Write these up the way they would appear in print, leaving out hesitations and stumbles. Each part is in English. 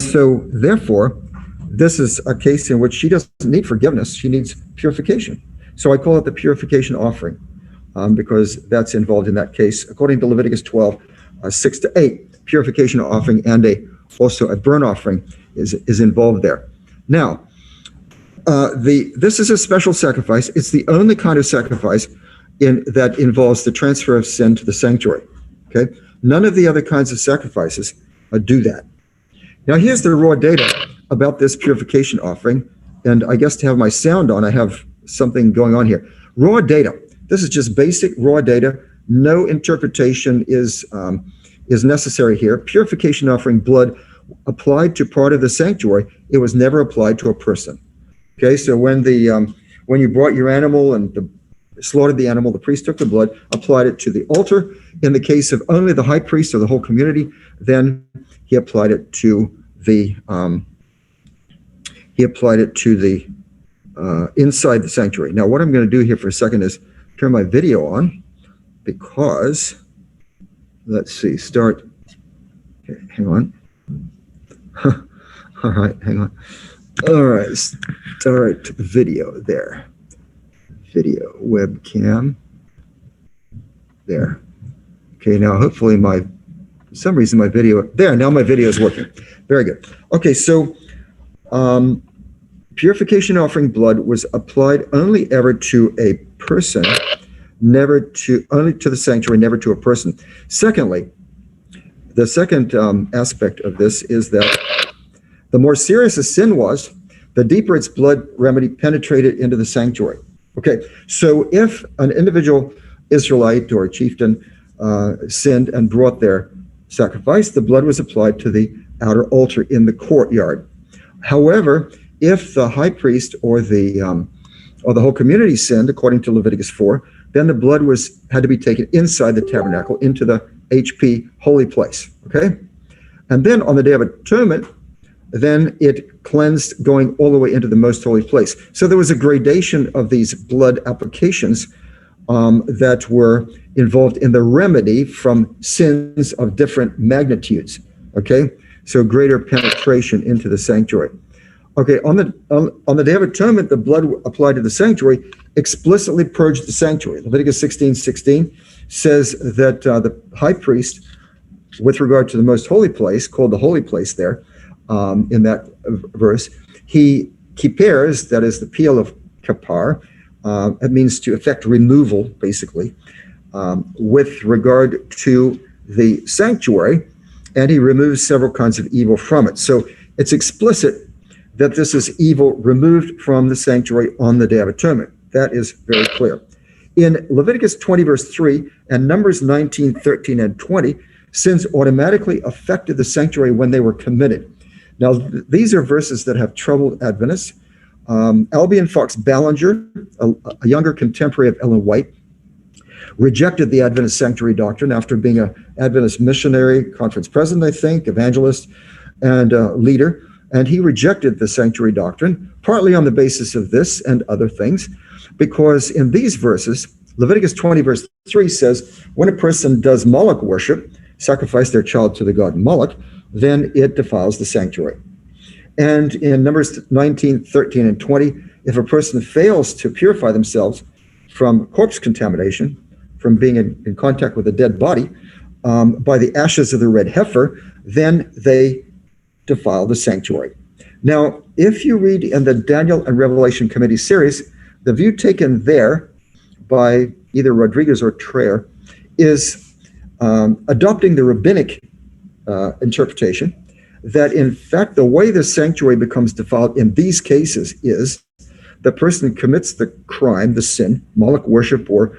so therefore, this is a case in which she doesn't need forgiveness. She needs purification. So I call it the purification offering, because that's involved in that case. According to Leviticus 12, 6 to 8, purification offering and also a burnt offering is involved there. Now, this is a special sacrifice. It's the only kind of sacrifice that involves the transfer of sin to the sanctuary. Okay, none of the other kinds of sacrifices do that. Now, here's the raw data about this purification offering, and I guess to have my sound on, I have something going on here. Raw data. This is just basic raw data. No interpretation is necessary here. Purification offering blood applied to part of the sanctuary. It was never applied to a person. Okay, so when you brought your animal and slaughtered the animal, the priest took the blood, applied it to the altar. In the case of only the high priest or the whole community, then he applied it to the inside the sanctuary. Now, what I'm going to do here for a second is turn my video on, because let's see, start. Okay, hang on. All right, hang on. All right, start video there. Video webcam there. Okay, now hopefully for some reason my video there. Now my video is working. Very good. Okay, so purification offering blood was applied only ever to a person, only to the sanctuary, never to a person. Secondly, the second aspect of this is that the more serious a sin was, the deeper its blood remedy penetrated into the sanctuary. Okay, so if an individual Israelite or a chieftain sinned and brought their sacrifice, the blood was applied to the outer altar in the courtyard. However, if the high priest or the whole community sinned, according to Leviticus 4, then the blood had to be taken inside the tabernacle into the HP holy place. Okay, and then on the Day of Atonement, then it cleansed going all the way into the most holy place. So there was a gradation of these blood applications that were involved in the remedy from sins of different magnitudes. Okay, so greater penetration into the sanctuary. Okay, on the Day of Atonement, the blood applied to the sanctuary explicitly purged the sanctuary. Leviticus 16:16 says that the high priest, with regard to the most holy place, called the holy place there, in that verse, he kippers, that is the peel of kapar, it means to effect removal, basically, with regard to the sanctuary, and he removes several kinds of evil from it. So it's explicit that this is evil removed from the sanctuary on the Day of Atonement. That is very clear. In Leviticus 20, verse 3, and Numbers 19, 13, and 20, sins automatically affected the sanctuary when they were committed. Now, these are verses that have troubled Adventists. Albion Fox Ballinger, a younger contemporary of Ellen White, rejected the Adventist sanctuary doctrine after being an Adventist missionary, conference president, I think, evangelist, and leader. And he rejected the sanctuary doctrine, partly on the basis of this and other things, because in these verses, Leviticus 20, verse 3 says, when a person does Moloch worship, sacrifice their child to the god Moloch, then it defiles the sanctuary. And in Numbers 19, 13, and 20, if a person fails to purify themselves from corpse contamination, from being in contact with a dead body, by the ashes of the red heifer, then they defile the sanctuary. Now, if you read in the Daniel and Revelation Committee series, the view taken there by either Rodriguez or Traer is adopting the rabbinic interpretation that, in fact, the way the sanctuary becomes defiled in these cases is the person commits the crime, the sin, Moloch worship, or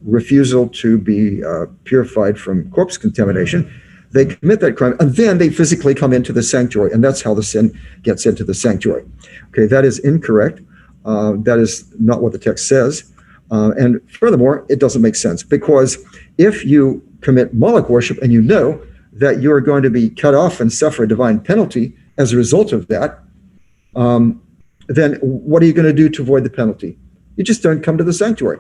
refusal to be purified from corpse contamination. They commit that crime, and then they physically come into the sanctuary, and that's how the sin gets into the sanctuary. Okay, that is incorrect. That is not what the text says. And furthermore, it doesn't make sense, because if you commit Moloch worship and you know that you're going to be cut off and suffer a divine penalty as a result of that, then what are you going to do to avoid the penalty? You just don't come to the sanctuary.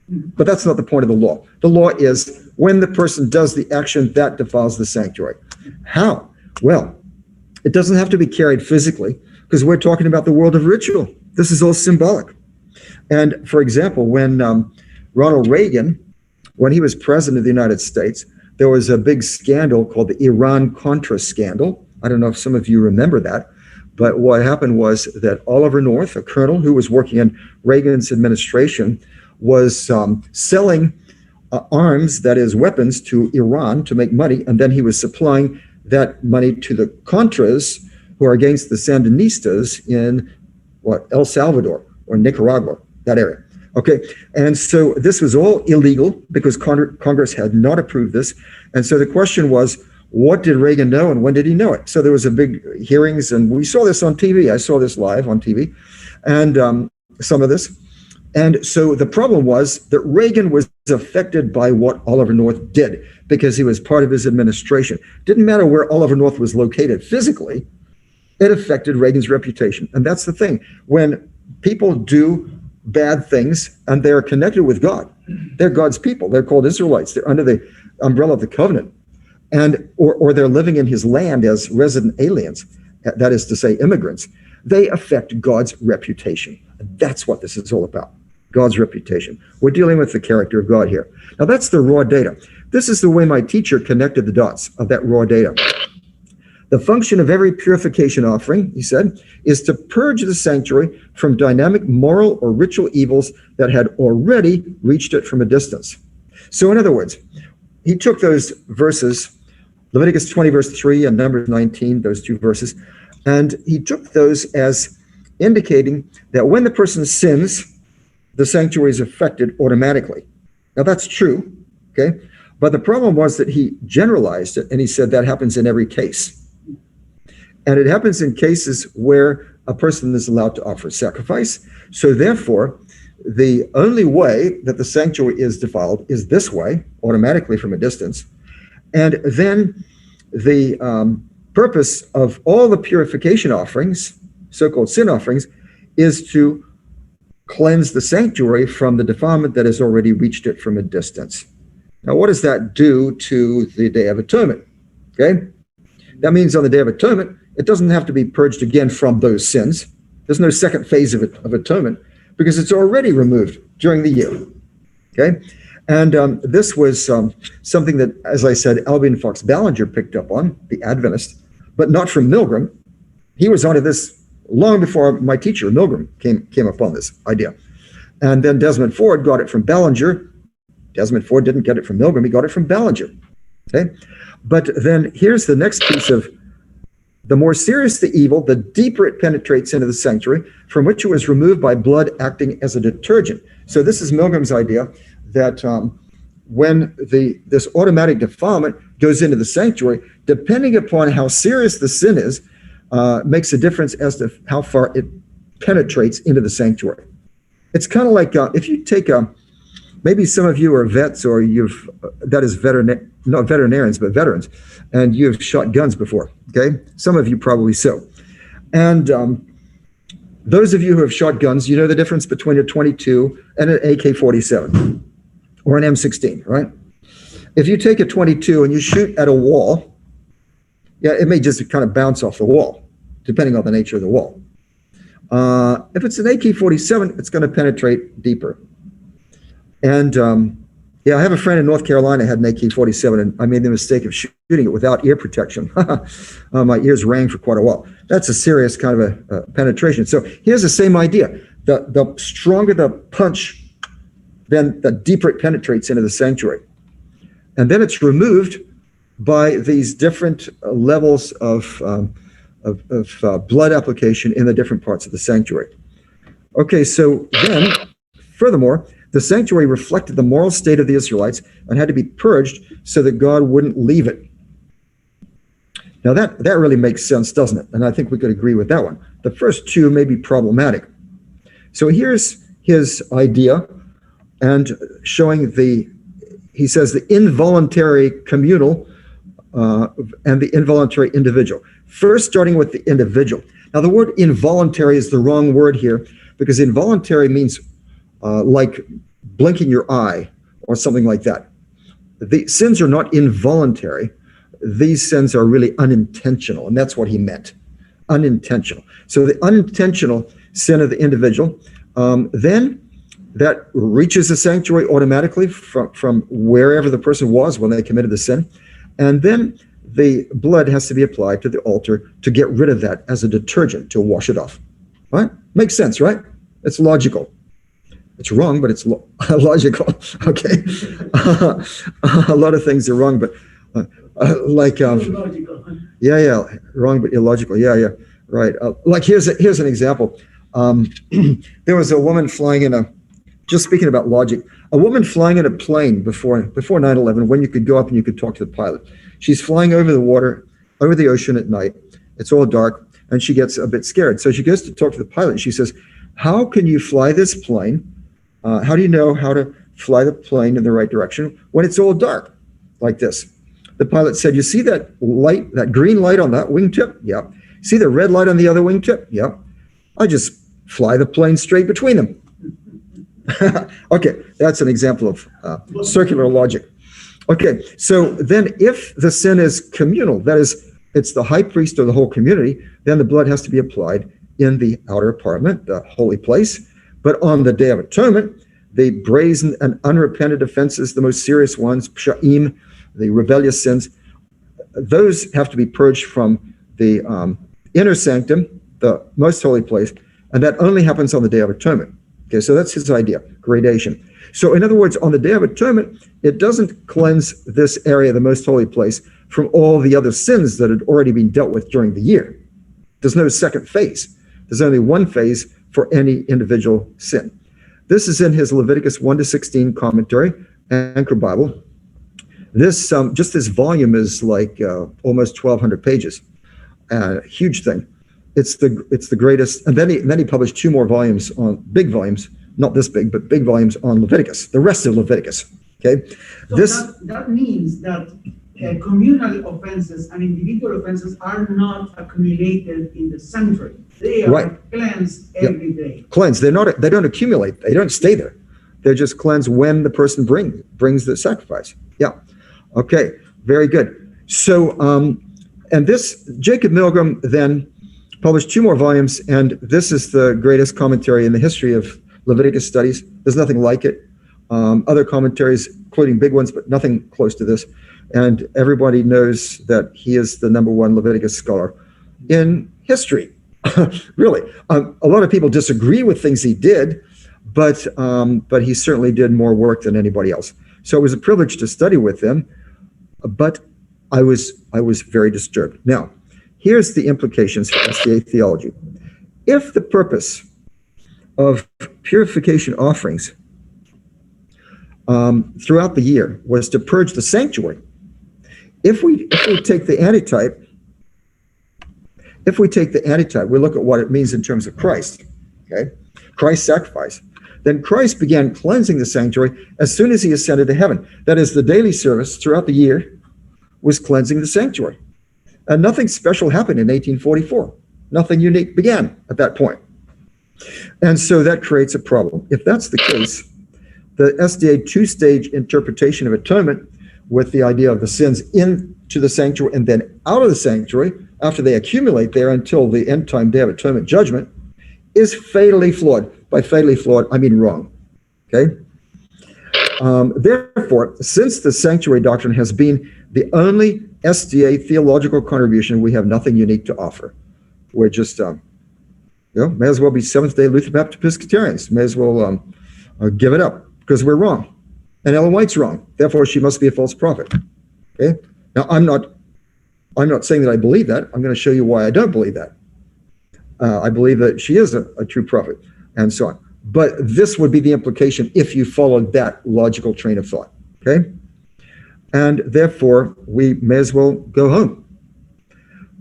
But that's not the point of the law. The law is when the person does the action, that defiles the sanctuary. How? Well, It doesn't have to be carried physically, because we're talking about the world of ritual. This is all symbolic. And for example, when Ronald Reagan, when he was president of the United States, there was a big scandal called the Iran-Contra scandal. I don't know if some of you remember that, but what happened was that Oliver North, a colonel who was working in Reagan's administration, was selling arms, that is weapons, to Iran to make money, and then he was supplying that money to the Contras, who are against the Sandinistas in El Salvador or Nicaragua, that area. Okay, and so this was all illegal because Congress had not approved this. And so the question was, what did Reagan know and when did he know it? So there was a big hearings, and we saw this on TV. I saw this live on TV, and some of this. And so the problem was that Reagan was affected by what Oliver North did because he was part of his administration. Didn't matter where Oliver North was located physically, it affected Reagan's reputation. And that's the thing. When people do bad things and they're connected with God, they're God's people. They're called Israelites. They're under the umbrella of the covenant. And or they're living in his land as resident aliens, that is to say, immigrants. They affect God's reputation. That's what this is all about. God's reputation. We're dealing with the character of God here. Now that's the raw data. This is the way my teacher connected the dots of that raw data. The function of every purification offering, he said, is to purge the sanctuary from dynamic moral or ritual evils that had already reached it from a distance. So in other words, he took those verses, Leviticus 20 verse 3 and Numbers 19, those two verses, and he took those as indicating that when the person sins, the sanctuary is affected automatically. Now that's true, okay? But the problem was that he generalized it, and he said that happens in every case. And it happens in cases where a person is allowed to offer sacrifice. So therefore, the only way that the sanctuary is defiled is this way, automatically from a distance. And then the purpose of all the purification offerings, so-called sin offerings, is to cleanse the sanctuary from the defilement that has already reached it from a distance. Now, what does that do to the Day of Atonement? Okay, that means on the Day of Atonement, it doesn't have to be purged again from those sins. There's no second phase of atonement because it's already removed during the year. Okay, and this was something that, as I said, Albion Fox Ballinger picked up on, the Adventist, but not from Milgram. He was onto this long before my teacher, Milgram, came upon this idea. And then Desmond Ford got it from Ballinger. Desmond Ford didn't get it from Milgram, he got it from Ballinger. Okay? But then here's the next piece of the more serious the evil, the deeper it penetrates into the sanctuary, from which it was removed by blood acting as a detergent. So this is Milgram's idea that when this automatic defilement goes into the sanctuary, depending upon how serious the sin is, makes a difference as to how far it penetrates into the sanctuary. It's kind of like if you take maybe some of you are vets, or not veterinarians, but veterans, and you've shot guns before, okay? Some of you probably so. And those of you who have shot guns, you know the difference between a .22 and an AK-47 or an M16, right? If you take a .22 and you shoot at a wall, yeah, it may just kind of bounce off the wall, depending on the nature of the wall. If it's an AK-47, it's going to penetrate deeper. And yeah, I have a friend in North Carolina had an AK-47, and I made the mistake of shooting it without ear protection. My ears rang for quite a while. That's a serious kind of a penetration. So here's the same idea. The stronger the punch, then the deeper it penetrates into the sanctuary. And then it's removed by these different levels of blood application in the different parts of the sanctuary. Okay, so then, furthermore, the sanctuary reflected the moral state of the Israelites and had to be purged so that God wouldn't leave it. Now that really makes sense, doesn't it? And I think we could agree with that one. The first two may be problematic. So here's his idea, and showing he says the involuntary communal and the involuntary individual. First, starting with the individual. Now the word involuntary is the wrong word here, because involuntary means like blinking your eye or something like that. The sins are not involuntary. these sins are really unintentional, and that's what he meant, unintentional. So the unintentional sin of the individual, then that reaches the sanctuary automatically from wherever the person was when they committed the sin, and then the blood has to be applied to the altar to get rid of that as a detergent to wash it off. Right? Makes sense, right? It's logical. It's wrong, but it's logical. Okay. A lot of things are wrong, but yeah, wrong but illogical. Yeah, right. Like here's an example. There was a woman flying in just speaking about logic, a woman flying in a plane before 9/11, when you could go up and you could talk to the pilot. She's flying over the water, over the ocean at night. It's all dark, and she gets a bit scared. So she goes to talk to the pilot, and she says, "How can you fly this plane? How do you know how to fly the plane in the right direction when it's all dark like this?" The pilot said, "You see that light, that green light on that wingtip? Yeah. See the red light on the other wingtip? Yeah. I just fly the plane straight between them." Okay, that's an example of circular logic. Okay, so then if the sin is communal, that is, it's the high priest or the whole community, then the blood has to be applied in the outer apartment, the holy place. But on the Day of Atonement, the brazen and unrepented offenses, the most serious ones, psha'im, the rebellious sins, those have to be purged from the inner sanctum, the most holy place, and that only happens on the Day of Atonement. Okay, so that's his idea, gradation. So in other words, on the Day of Atonement, it doesn't cleanse this area, the most holy place, from all the other sins that had already been dealt with during the year. There's no second phase. There's only one phase for any individual sin. This is in his Leviticus 1-16 commentary, Anchor Bible. This just this volume is like almost 1,200 pages, huge thing. It's the greatest. And then he published 2 more volumes on big volumes, not this big, but big volumes on Leviticus, the rest of Leviticus. Okay, so that means that communal offenses and individual offenses are not accumulated in the sanctuary. They are cleansed every day. Cleansed. They don't accumulate. They don't stay there. They're just cleansed when the person brings the sacrifice. Yeah. Okay. Very good. So, and this Jacob Milgrom then published 2 more volumes, and this is the greatest commentary in the history of Leviticus studies. There's nothing like it. Other commentaries, including big ones, but nothing close to this. And everybody knows that he is the #1 Leviticus scholar in history. Really, a lot of people disagree with things he did, but he certainly did more work than anybody else. So it was a privilege to study with him, but I was very disturbed. Now, here's the implications for SDA theology. If the purpose of purification offerings throughout the year was to purge the sanctuary, if we take the antitype, we look at what it means in terms of Christ, okay? Christ's sacrifice. Then Christ began cleansing the sanctuary as soon as he ascended to heaven. That is, the daily service throughout the year was cleansing the sanctuary. And nothing special happened in 1844. Nothing unique began at that point. And so that creates a problem. If that's the case, the SDA 2-stage interpretation of atonement with the idea of the sins into the sanctuary and then out of the sanctuary after they accumulate there until the end time Day of Atonement judgment is fatally flawed. By fatally flawed, I mean wrong. Okay? Therefore, since the sanctuary doctrine has been the only SDA theological contribution, we have nothing unique to offer. We're just, may as well be Seventh-day Lutheran Baptist Episcopalians. May as well give it up because we're wrong. And Ellen White's wrong. Therefore, she must be a false prophet. Okay? Now, I'm not saying that I believe that. I'm going to show you why I don't believe that. I believe that she is a true prophet and so on. But this would be the implication if you followed that logical train of thought. Okay? And therefore, we may as well go home.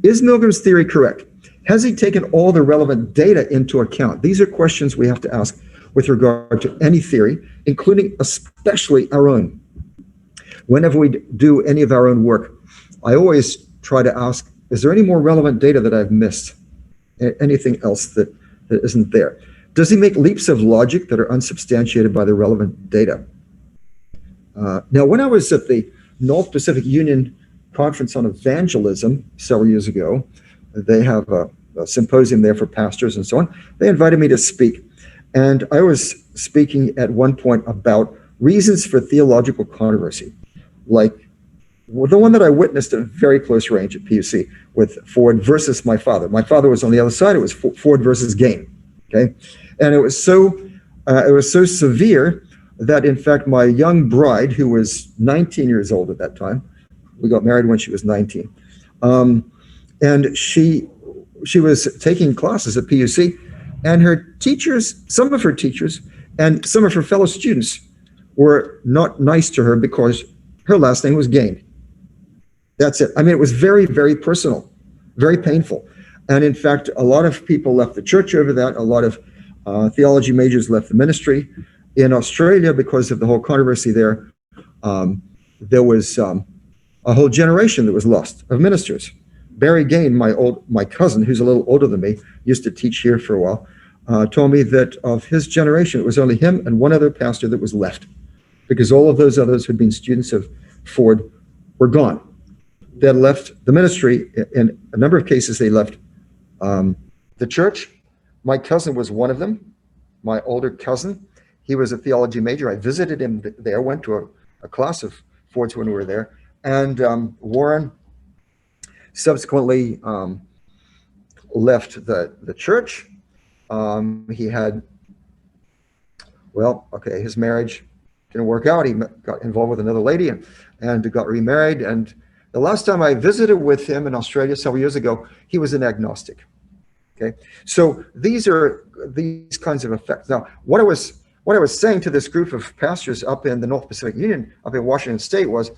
Is Milgram's theory correct? Has he taken all the relevant data into account? These are questions we have to ask with regard to any theory, including especially our own. Whenever we do any of our own work, I always try to ask, is there any more relevant data that I've missed? Anything else that isn't there? Does he make leaps of logic that are unsubstantiated by the relevant data? Now, when I was at the North Pacific Union conference on evangelism several years ago. They have a symposium there for pastors and so on. They invited me to speak. And I was speaking at one point about reasons for theological controversy, like the one that I witnessed at very close range at PUC with Ford versus my father. My father was on the other side. It was Ford versus Gain. Okay, and it was so severe that, in fact, my young bride, who was 19 years old at that time, we got married when she was 19, and she was taking classes at PUC, and her teachers, some of her teachers, and some of her fellow students were not nice to her because her last name was Gain. That's it. I mean, it was very, very personal, very painful. And in fact, a lot of people left the church over that. A lot of theology majors left the ministry. In Australia, because of the whole controversy there, there was a whole generation that was lost of ministers. Barry Gain, my cousin, who's a little older than me, used to teach here for a while, told me that of his generation, it was only him and one other pastor that was left, because all of those others who'd been students of Ford were gone. They had left the ministry. In a number of cases, they left the church. My cousin was one of them, my older cousin. He was a theology major. I visited him there, went to a class of Ford's when we were there. And Warren subsequently left the church. He had, his marriage didn't work out. He got involved with another lady and got remarried. And the last time I visited with him in Australia several years ago, he was an agnostic. Okay, so these are these kinds of effects. Now, what I was saying to this group of pastors up in the North Pacific Union, up in Washington State, was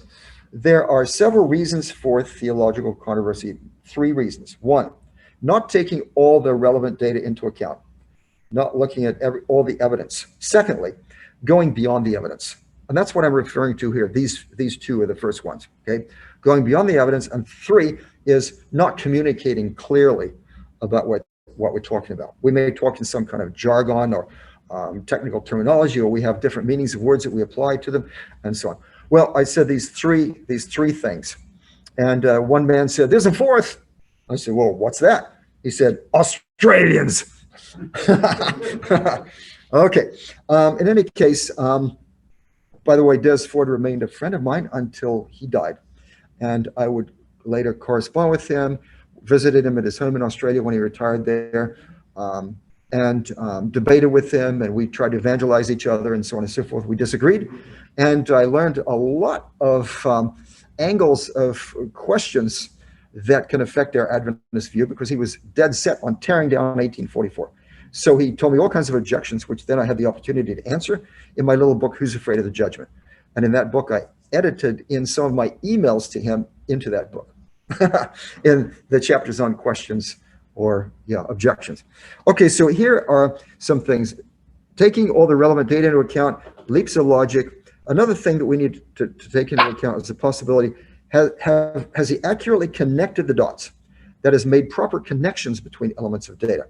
there are several reasons for theological controversy. 3 reasons. 1, not taking all the relevant data into account, not looking at all the evidence. Secondly, going beyond the evidence. And that's what I'm referring to here. These 2 are the first ones. Okay, going beyond the evidence. And 3 is not communicating clearly about what we're talking about. We may talk in some kind of jargon or technical terminology, or we have different meanings of words that we apply to them, and so on. Well, I said these three things, and one man said, "There's a 4th." I said, "Well, what's that?" He said, "Australians." Okay. In any case, by the way, Des Ford remained a friend of mine until he died, and I would later correspond with him, visited him at his home in Australia when he retired there, and debated with him, and we tried to evangelize each other and so on and so forth. We disagreed, and I learned a lot of angles of questions that can affect our Adventist view, because he was dead set on tearing down 1844. So he told me all kinds of objections, which then I had the opportunity to answer in my little book, Who's Afraid of the Judgment? And in that book, I edited in some of my emails to him into that book, in the chapters on questions or objections. Okay, so here are some things. Taking all the relevant data into account, leaps of logic. Another thing that we need to take into account is the possibility, has he accurately connected the dots? That has made proper connections between elements of data,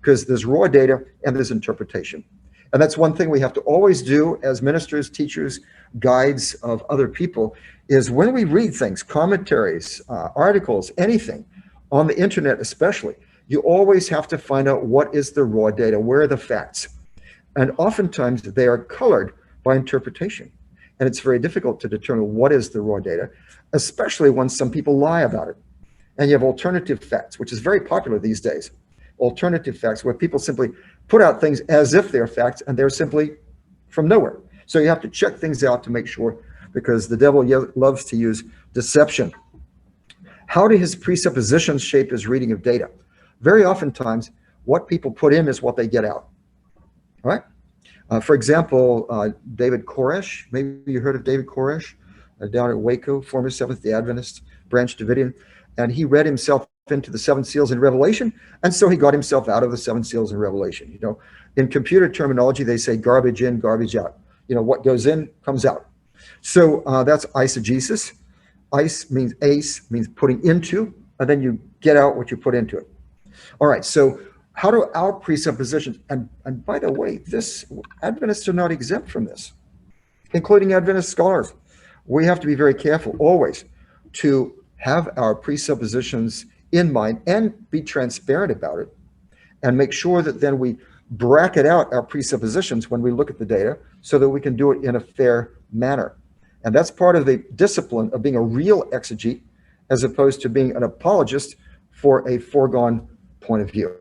because there's raw data and there's interpretation. And that's one thing we have to always do as ministers, teachers, guides of other people, is when we read things, commentaries, articles, anything on the internet especially, you always have to find out what is the raw data, where are the facts. And oftentimes they are colored by interpretation. And it's very difficult to determine what is the raw data, especially when some people lie about it. And you have alternative facts, which is very popular these days. Alternative facts, where people simply put out things as if they're facts, and they're simply from nowhere. So you have to check things out to make sure, because the devil loves to use deception. How do his presuppositions shape his reading of data? Very oftentimes, what people put in is what they get out. All right? For example, David Koresh, maybe you heard of David Koresh, down at Waco, former Seventh-day Adventist, Branch Davidian, and he read himself into the 7 seals in Revelation, and so he got himself out of the 7 seals in Revelation. You know, in computer terminology, they say garbage in, garbage out. You know, what goes in comes out. So that's eisegesis. Ace means putting into, and then you get out what you put into it. All right, so how do our presuppositions, and by the way, Adventists are not exempt from this, including Adventist scholars. We have to be very careful always to have our presuppositions in mind and be transparent about it, and make sure that then we bracket out our presuppositions when we look at the data so that we can do it in a fair manner. And that's part of the discipline of being a real exegete as opposed to being an apologist for a foregone point of view.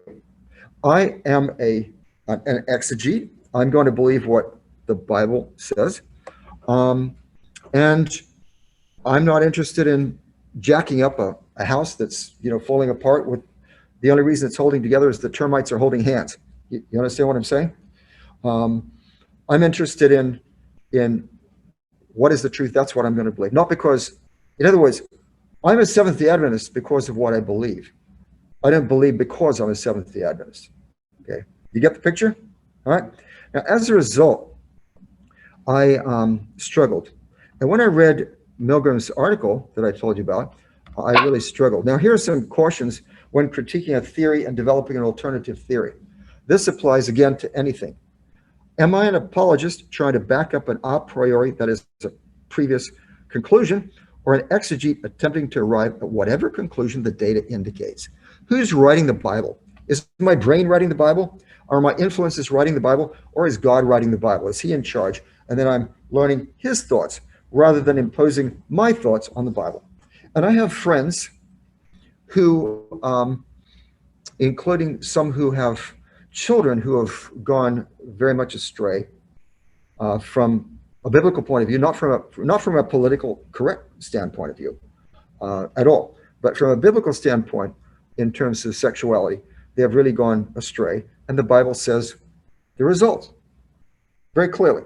I am an exegete. I'm going to believe what the Bible says. And I'm not interested in jacking up a house that's, falling apart with the only reason it's holding together is the termites are holding hands. You understand what I'm saying? I'm interested in what is the truth. That's what I'm going to believe. Not because, in other words, I'm a Seventh-day Adventist because of what I believe. I don't believe because I'm a Seventh-day Adventist. Okay, you get the picture? All right. Now, as a result, I struggled. And when I read Milgram's article that I told you about, I really struggled. Now, here are some cautions when critiquing a theory and developing an alternative theory. This applies again to anything. Am I an apologist trying to back up an a priori, that is a previous conclusion, or an exegete attempting to arrive at whatever conclusion the data indicates? Who's writing the Bible? Is my brain writing the Bible? Are my influences writing the Bible? Or is God writing the Bible? Is he in charge? And then I'm learning his thoughts rather than imposing my thoughts on the Bible. And I have friends who, including some who have children who have gone very much astray from a biblical point of view, not from a political correct standpoint of view at all, but from a biblical standpoint in terms of sexuality, they have really gone astray. And the Bible says the result very clearly.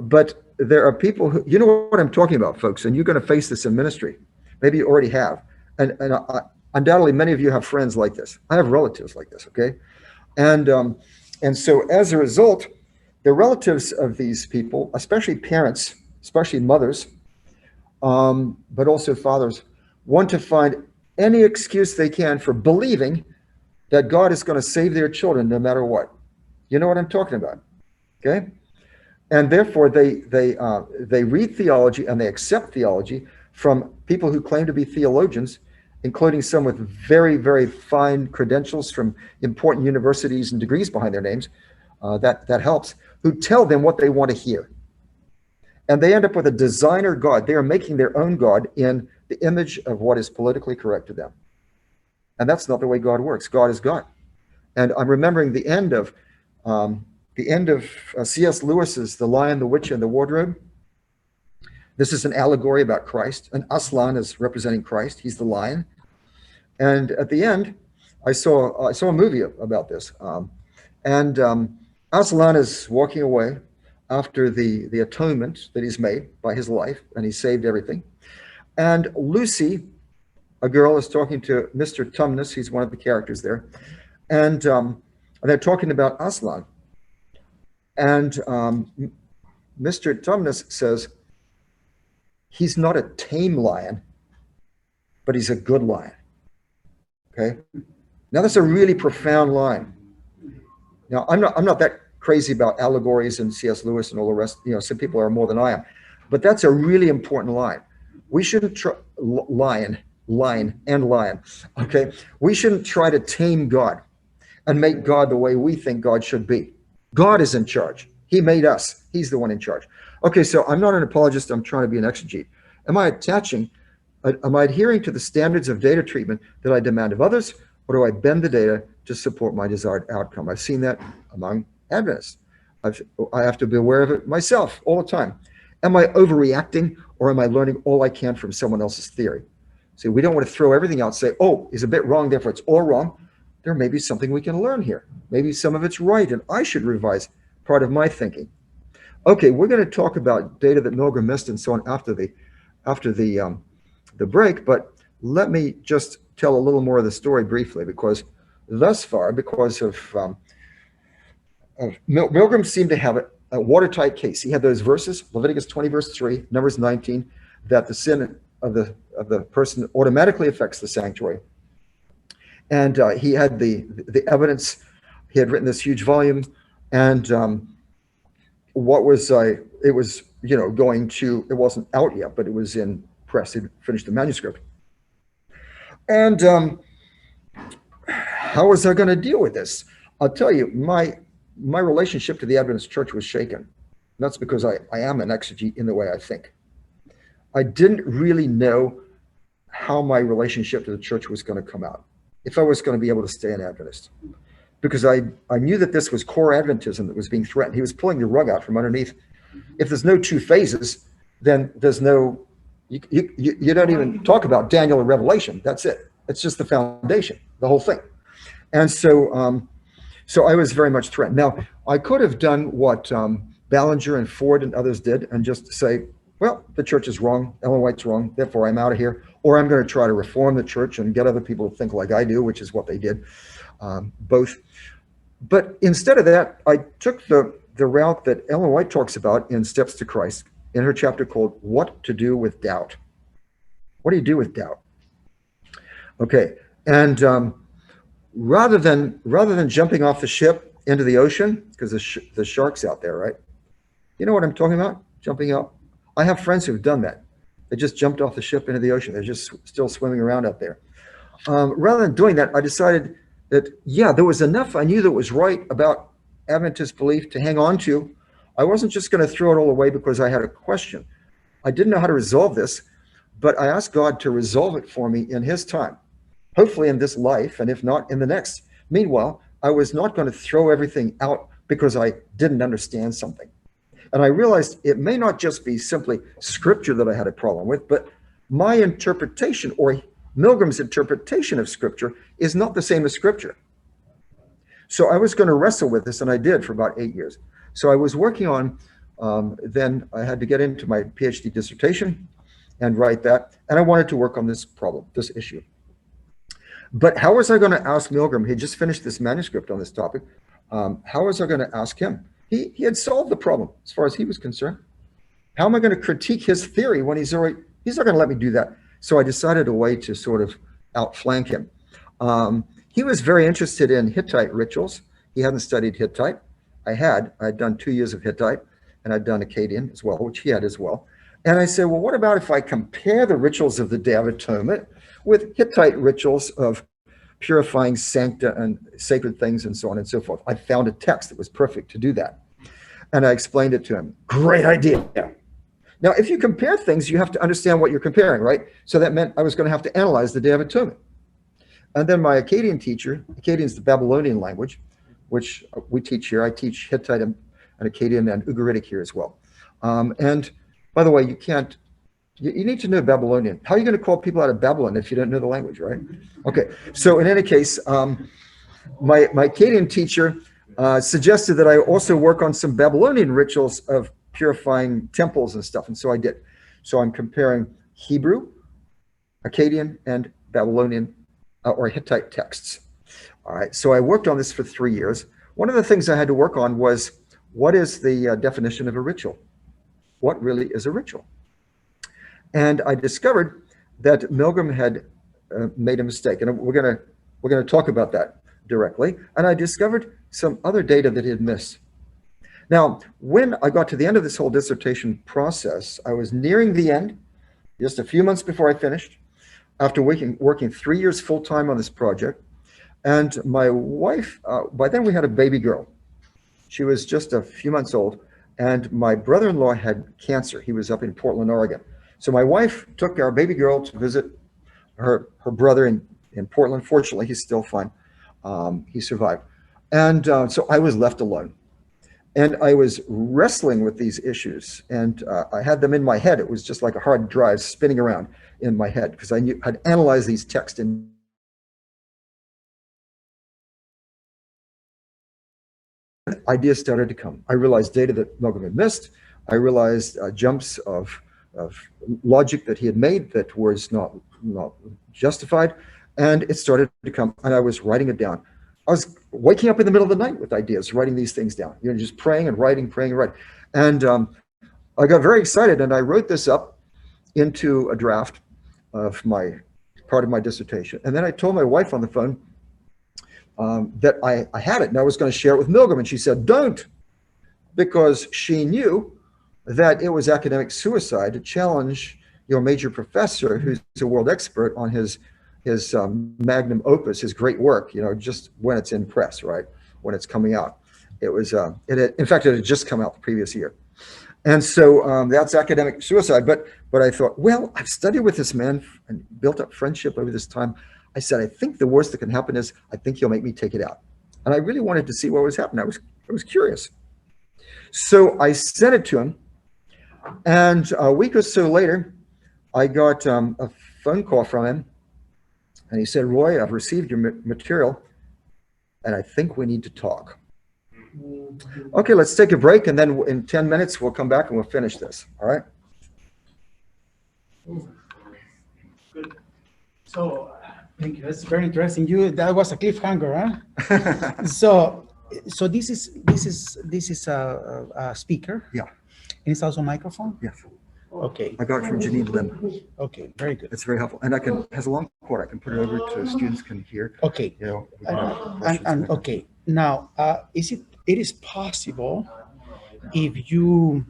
But there are people who, you know what I'm talking about, folks, and you're going to face this in ministry. Maybe you already have. And undoubtedly, many of you have friends like this. I have relatives like this, okay? And so as a result, the relatives of these people, especially parents, especially mothers, but also fathers, want to find any excuse they can for believing that God is going to save their children no matter what. You know what I'm talking about, okay? And therefore, they read theology and they accept theology from people who claim to be theologians, including some with very, very fine credentials from important universities and degrees behind their names. That helps, who tell them what they want to hear. And they end up with a designer God. They are making their own God in the image of what is politically correct to them. And that's not the way God works. God is God. And I'm remembering the end of C.S. Lewis's The Lion, the Witch, and the Wardrobe. This is an allegory about Christ, and Aslan is representing Christ. He's the lion. And at the end, I saw a movie about this. Aslan is walking away after the atonement that he's made by his life, and he saved everything. And Lucy, a girl, is talking to Mr. Tumnus. He's one of the characters there. And they're talking about Aslan. And Mr. Tumnus says, he's not a tame lion, but he's a good lion. Okay? Now that's a really profound line. Now I'm not that crazy about allegories and C.S. Lewis and all the rest. Some people are more than I am, but that's a really important line. We shouldn't try lion. Okay? We shouldn't try to tame God and make God the way we think God should be. God is in charge. He made us. He's the one in charge. Okay, so I'm not an apologist. I'm trying to be an exegete. Am I adhering to the standards of data treatment that I demand of others, or do I bend the data to support my desired outcome? I've seen that among Adventists. I have to be aware of it myself all the time. Am I overreacting, or am I learning all I can from someone else's theory? See, we don't want to throw everything out and say, oh, it's a bit wrong, therefore it's all wrong. There may be something we can learn here. Maybe some of it's right, and I should revise part of my thinking. Okay, we're going to talk about data that Milgram missed and so on after the break, but let me just tell a little more of the story briefly, because thus far, because of Milgram seemed to have a watertight case. He had those verses, Leviticus 20, verse 3, Numbers 19, that the sin of the person automatically affects the sanctuary. And he had the evidence. He had written this huge volume, and it wasn't out yet, but it was in press. He'd finished the manuscript. And how was I going to deal with this? I'll tell you, my relationship to the Adventist Church was shaken. That's because I am an exegete in the way I think. I didn't really know how my relationship to the church was going to come out, if I was going to be able to stay an Adventist. Because I knew that this was core Adventism that was being threatened. He was pulling the rug out from underneath. If there's no two phases, then there's no, you don't even talk about Daniel or Revelation. That's it. It's just the foundation, the whole thing. And so, so I was very much threatened. Now, I could have done what Ballinger and Ford and others did and just say, well, the church is wrong, Ellen White's wrong, therefore I'm out of here. Or I'm going to try to reform the church and get other people to think like I do, which is what they did, both. But instead of that, I took the route that Ellen White talks about in Steps to Christ in her chapter called What to Do with Doubt. What do you do with doubt? Okay, and rather than jumping off the ship into the ocean, because the shark's out there, right? You know what I'm talking about? Jumping out. I have friends who've done that. They just jumped off the ship into the ocean. They're just still swimming around out there. Rather than doing that, I decided that, yeah, there was enough I knew that was right about Adventist belief to hang on to. I wasn't just going to throw it all away because I had a question. I didn't know how to resolve this, but I asked God to resolve it for me in his time, hopefully in this life, and if not, in the next. Meanwhile, I was not going to throw everything out because I didn't understand something. And I realized it may not just be simply scripture that I had a problem with, but my interpretation or Milgram's interpretation of scripture is not the same as scripture. So I was going to wrestle with this, and I did for about 8 years. So I was working on, then I had to get into my PhD dissertation and write that. And I wanted to work on this problem, this issue. But how was I going to ask Milgram? He just finished this manuscript on this topic. How was I going to ask him? He had solved the problem as far as he was concerned. How am I going to critique his theory when he's not going to let me do that? So I decided a way to sort of outflank him. He was very interested in Hittite rituals. He hadn't studied Hittite. I'd done 2 years of Hittite, and I'd done Akkadian as well, which he had as well. And I said, well, what about if I compare the rituals of the Day of Atonement with Hittite rituals of purifying sancta and sacred things and so on and so forth? I found a text that was perfect to do that. And I explained it to him. Great idea. Now, if you compare things, you have to understand what you're comparing, right? So that meant I was going to have to analyze the Day of Atonement. And then my Akkadian teacher, Akkadian is the Babylonian language, which we teach here. I teach Hittite and Akkadian and Ugaritic here as well. And by the way, you need to know Babylonian. How are you going to call people out of Babylon if you don't know the language, right? Okay, so in any case, my Akkadian teacher suggested that I also work on some Babylonian rituals of purifying temples and stuff, and so I did. So I'm comparing Hebrew, Akkadian, and Babylonian or Hittite texts. All right, so I worked on this for 3 years. One of the things I had to work on was, what is the definition of a ritual? What really is a ritual? And I discovered that Milgram had made a mistake, and we're gonna talk about that directly. And I discovered some other data that he had missed. Now, when I got to the end of this whole dissertation process, I was nearing the end, just a few months before I finished, after working 3 years full-time on this project. And my wife, by then we had a baby girl. She was just a few months old, and my brother-in-law had cancer. He was up in Portland, Oregon. So my wife took our baby girl to visit her brother in Portland. Fortunately, he's still fine. He survived. And so I was left alone. And I was wrestling with these issues, and I had them in my head. It was just like a hard drive spinning around in my head because I'd analyzed these texts and ideas started to come. I realized data that Milgram had missed. I realized jumps of logic that he had made that was not justified, and it started to come, and I was writing it down. I was waking up in the middle of the night with ideas, writing these things down, just praying and writing, praying and writing. And I got very excited, and I wrote this up into a draft of part of my dissertation. And then I told my wife on the phone that I had it, and I was going to share it with Milgram, and she said, don't, because she knew that it was academic suicide to challenge your major professor, who's a world expert on his magnum opus, his great work, just when it's in press, right? When it's coming out. It was, in fact, it had just come out the previous year. And so that's academic suicide. But I thought, well, I've studied with this man and built up friendship over this time. I said, I think the worst that can happen is I think he'll make me take it out. And I really wanted to see what was happening. I was curious. So I sent it to him. And a week or so later, I got a phone call from him. And he said, Roy, I've received your material, and I think we need to talk. Okay, let's take a break, and then in 10 minutes, we'll come back and we'll finish this. All right? Good. So, thank you. That's very interesting. That was a cliffhanger, huh? So this is a speaker. Yeah. And it's also a microphone. Yes. Okay. I got it from Janine Lim. Okay. Very good. It's very helpful, and has a long cord. I can put it over to students can hear. Okay. We can have questions. Okay. Now, it is possible if you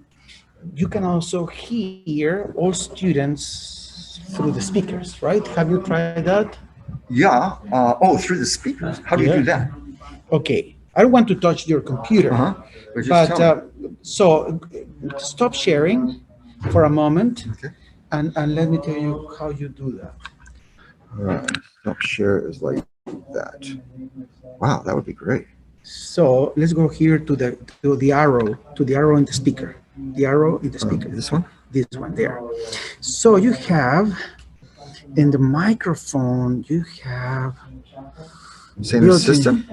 can also hear all students through the speakers, right? Have you tried that? Yeah. Through the speakers. How do you do that? Okay. I don't want to touch your computer, but so stop sharing for a moment, Okay. and let me tell you how you do that. All right. Stop share is like that. Wow, that would be great. So let's go here to the arrow in the speaker. The arrow in the speaker. This one? This one there. So you have in the microphone, you have Same system?